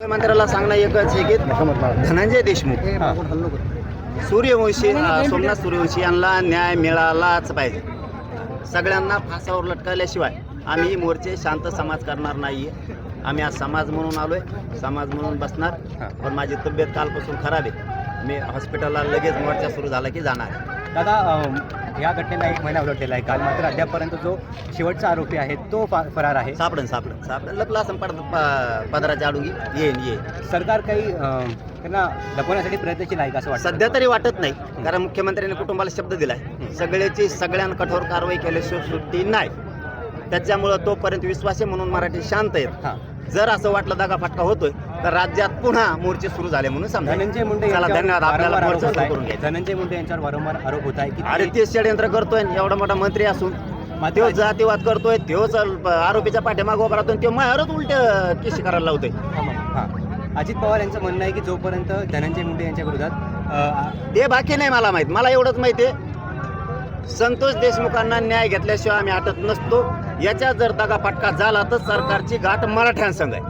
मुख्यमंत्र्याला सांगणं एकच आहे की धनंजय देशमुख सूर्यवंशी सोमनाथ सूर्यवंशी यांना न्याय मिळालाच पाहिजे. सगळ्यांना फासावर लटकवल्याशिवाय आम्ही मोर्चे शांत समाज करणार नाहीये. आम्ही आज समाज म्हणून आलोय, समाज म्हणून बसणार. पण माझी तब्येत कालपासून खराब आहे. मी हॉस्पिटलला लगेच मोर्चा सुरू झाला की जाणार आहे. दादा, या घटनेला 1 महिना उलटलेला आहे. काल मात्र अद्यापपर्यंत जो शेवटचा आरोपी आहे तो फरार आहे. सापडन लपला असं पदराच्या अडुगी येईन. सरकार काही त्यांना लपवण्यासाठी प्रयत्नशील आहे का असं वाटतं? सध्या तरी वाटत नाही, कारण मुख्यमंत्र्यांनी कुटुंबाला शब्द दिलाय सगळ्यांना कठोर कारवाई केल्याशिवाय सुट्टी नाही. त्याच्यामुळं तोपर्यंत विश्वास आहे म्हणून मराठी शांत आहेत. जर असं वाटलं दगाफटका होतोय तर राज्यात पुन्हा मोर्चे सुरू झाले म्हणून समजा. धनंजय मुंडे धन्यवाद. आपल्याला मोर्चा सुरू करून यांच्यावर घ्यायचा. धनंजय मुंडे यांच्यावर वारंवार आरोप होत आहे की अरे तेच षडयंत्र करतोय. एवढा मोठा मंत्री असून तो जातीवाद करतोय, तोच आरोपीच्या पाठीमागं उभा राहतोय, तो मायावरच उलट केशी करायला लावतोय. अजित पवार यांचं म्हणणं आहे की जोपर्यंत धनंजय मुंडे यांच्या विरोधात ते बाकी नाही मला माहित. मला एवढंच माहिती आहे, संतोष देशमुखांना न्याय घेतल्याशिवाय आम्ही हटत नसतो. याच्या जर दगाफटका झाला तर सरकारची गाठ मराठ्यांसंग आहे.